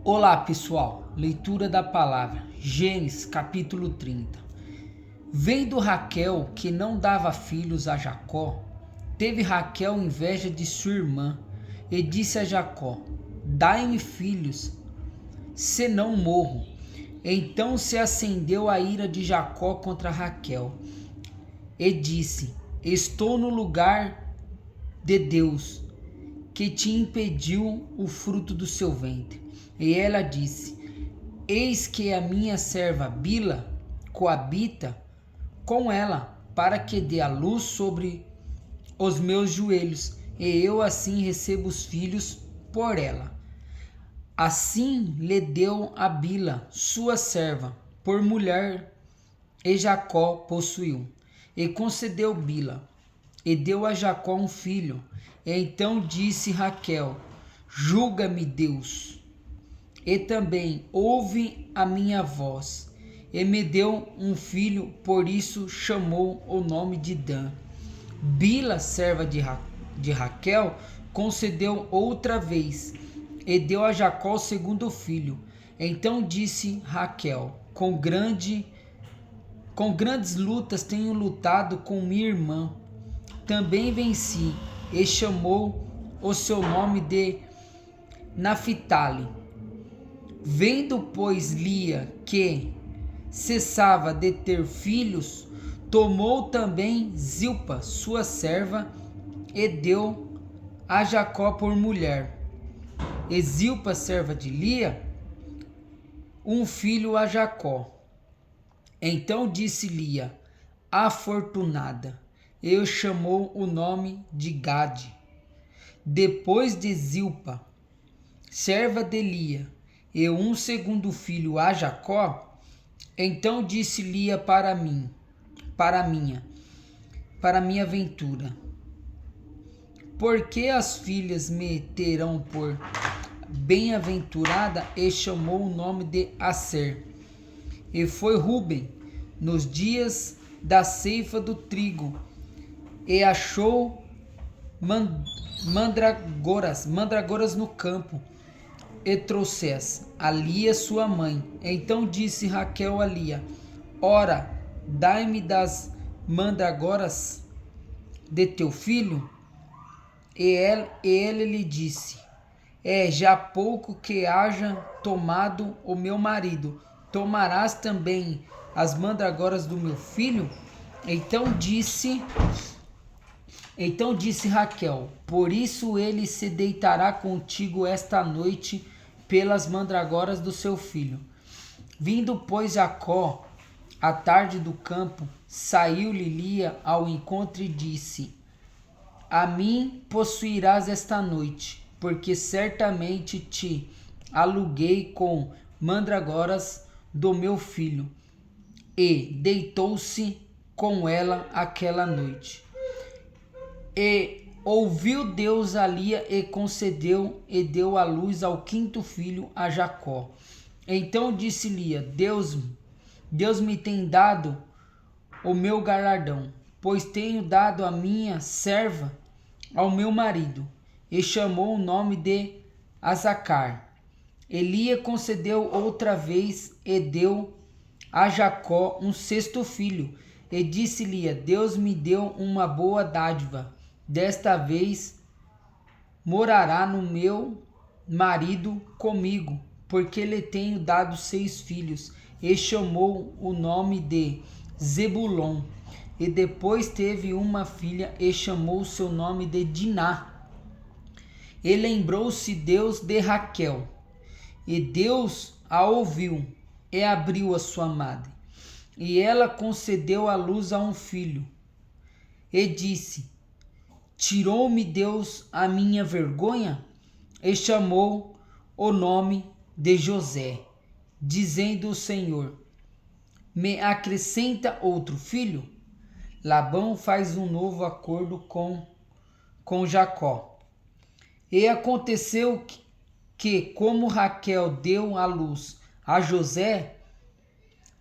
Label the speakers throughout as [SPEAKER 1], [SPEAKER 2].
[SPEAKER 1] Olá pessoal, leitura da palavra, Gênesis capítulo 30. Vendo Raquel que não dava filhos a Jacó, teve Raquel inveja de sua irmã e disse a Jacó: dai-me filhos, senão morro. Então se acendeu a ira de Jacó contra Raquel e disse: estou no lugar de Deus, que te impediu o fruto do seu ventre. E ela disse: eis que a minha serva Bila coabita com ela, para que dê a luz sobre os meus joelhos, e eu assim recebo os filhos por ela. Assim lhe deu a Bila, sua serva, por mulher, e Jacó possuiu. E concedeu Bila, e deu a Jacó um filho. E então disse Raquel: julga-me Deus, e também ouve a minha voz. E me deu um filho, por isso chamou o nome de Dan. Bila, serva de Raquel, concedeu outra vez, e deu a Jacó o segundo filho. Então disse Raquel: com grandes lutas tenho lutado com minha irmã. Também venci, e chamou o seu nome de Naphtali. Vendo, pois, Lia que cessava de ter filhos, tomou também Zilpa, sua serva, e deu a Jacó por mulher. E Zilpa, serva de Lia, um filho a Jacó. Então disse Lia: afortunada, e chamou o nome de Gade. Depois de Zilpa, serva de Lia, e um segundo filho a Jacó, então disse Lia para minha ventura: por que as filhas me terão por bem-aventurada? E chamou o nome de Aser. E foi Ruben nos dias da ceifa do trigo, e achou mandragoras no campo, e trouxe-as a Lia sua mãe. Então disse Raquel a Lia: ora, dai-me das mandragoras de teu filho. E ele lhe disse: é já pouco que haja tomado o meu marido, tomarás também as mandragoras do meu filho? Então disse Raquel: por isso ele se deitará contigo esta noite pelas mandragoras do seu filho. Vindo, pois, Jacó à tarde do campo, saiu-lhe Lia ao encontro e disse: a mim possuirás esta noite, porque certamente te aluguei com mandragoras do meu filho. E deitou-se com ela aquela noite. E ouviu Deus a Lia, e concedeu, e deu à luz ao quinto filho a Jacó. Então disse Lia: Deus me tem dado o meu galardão, pois tenho dado a minha serva ao meu marido. E chamou o nome de Azacar. E Lia concedeu outra vez, e deu a Jacó um sexto filho. E disse Lia: Deus me deu uma boa dádiva. Desta vez morará no meu marido comigo, porque lhe tenho dado 6 filhos. E chamou o nome de Zebulon. E depois teve uma filha, e chamou seu nome de Diná. E lembrou-se Deus de Raquel, e Deus a ouviu, e abriu a sua madre. E ela concedeu à luz a um filho. E disse: tirou-me Deus a minha vergonha? E chamou o nome de José, dizendo o Senhor: me acrescenta outro filho? Labão faz um novo acordo com Jacó. E aconteceu que, como Raquel deu à luz a José,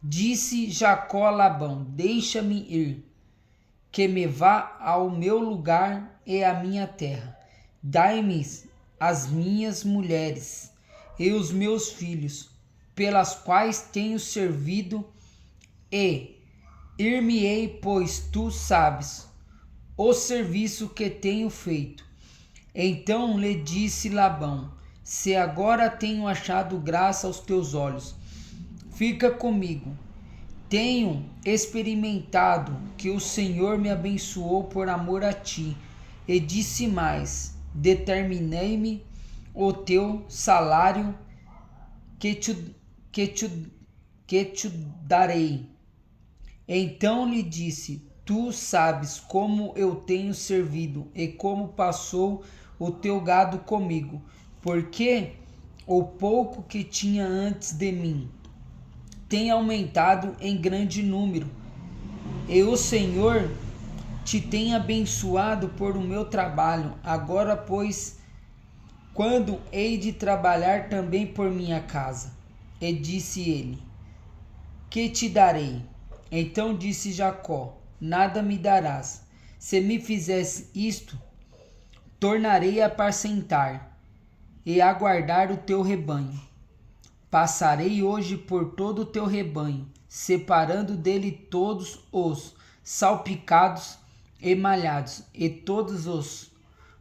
[SPEAKER 1] disse Jacó a Labão: deixa-me ir, que me vá ao meu lugar e à minha terra. Dai-me as minhas mulheres. e os meus filhos, pelas quais tenho servido, e ir-me-ei, pois tu sabes o serviço que tenho feito. Então lhe disse Labão: se agora tenho achado graça aos teus olhos, fica comigo. Tenho experimentado que o Senhor me abençoou por amor a ti. E disse mais: determinei-me o teu salário que te darei. Então lhe disse: tu sabes como eu tenho servido e como passou o teu gado comigo, porque o pouco que tinha antes de mim tem aumentado em grande número, e o Senhor te tem abençoado por o meu trabalho. Agora, pois, quando hei de trabalhar também por minha casa? E disse ele: que te darei? Então disse Jacó: nada me darás. Se me fizesse isto, tornarei a apacentar e a guardar o teu rebanho. Passarei hoje por todo o teu rebanho, separando dele todos os salpicados e malhados, e todos os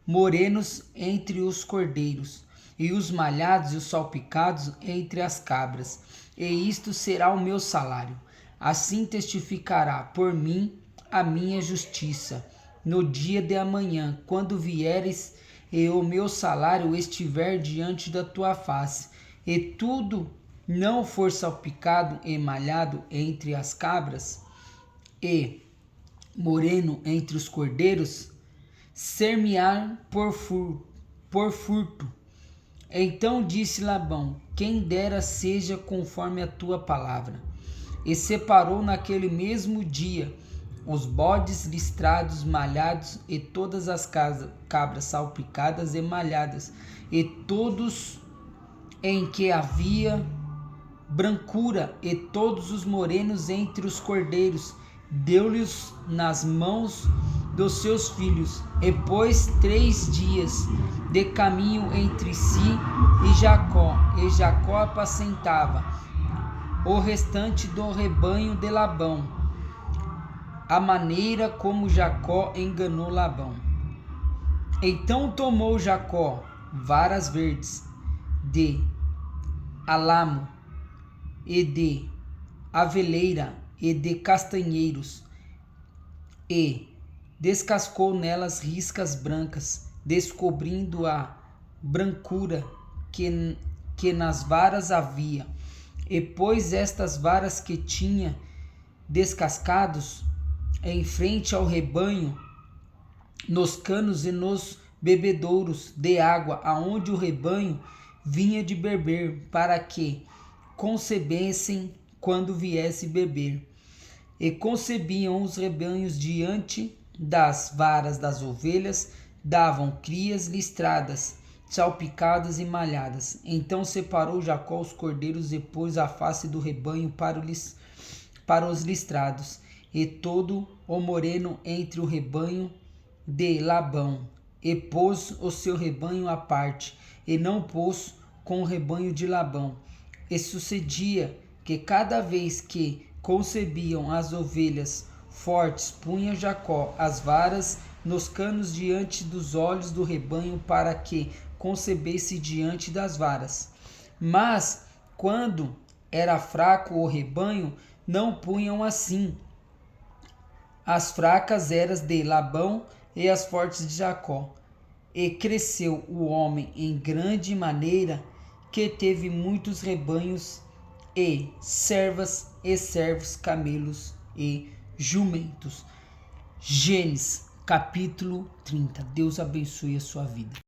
[SPEAKER 1] morenos entre os cordeiros, e os malhados e os salpicados entre as cabras. E isto será o meu salário. Assim testificará por mim a minha justiça no dia de amanhã, quando vieres e o meu salário estiver diante da tua face, e tudo não for salpicado e malhado entre as cabras, e moreno entre os cordeiros, ser-me-á por furto. Então disse Labão: quem dera seja conforme a tua palavra. E separou naquele mesmo dia os bodes listrados, malhados, e todas as cabras salpicadas e malhadas, e todos em que havia brancura, e todos os morenos entre os cordeiros, deu-lhes nas mãos dos seus filhos. E pôs 3 dias de caminho entre si e Jacó apacentava o restante do rebanho de Labão, a maneira como Jacó enganou Labão. Então tomou Jacó varas verdes de álamo e de aveleira e de castanheiros, e descascou nelas riscas brancas, descobrindo a brancura que nas varas havia, e pôs estas varas que tinha descascados em frente ao rebanho, nos canos e nos bebedouros de água, aonde o rebanho vinha de beber, para que concebessem quando viesse beber. E concebiam os rebanhos diante das varas das ovelhas, davam crias listradas, salpicadas e malhadas. Então separou Jacó os cordeiros e pôs a face do rebanho para os listrados, e todo o moreno entre o rebanho de Labão, e pôs o seu rebanho à parte, e não pôs com o rebanho de Labão. E sucedia que cada vez que concebiam as ovelhas fortes, punha Jacó as varas nos canos diante dos olhos do rebanho, para que concebesse diante das varas. Mas quando era fraco o rebanho, não punham assim as fracas eras de Labão e as fortes de Jacó. E cresceu o homem em grande maneira, que teve muitos rebanhos e servas e servos, camelos e jumentos. Gênesis capítulo 30. Deus abençoe a sua vida.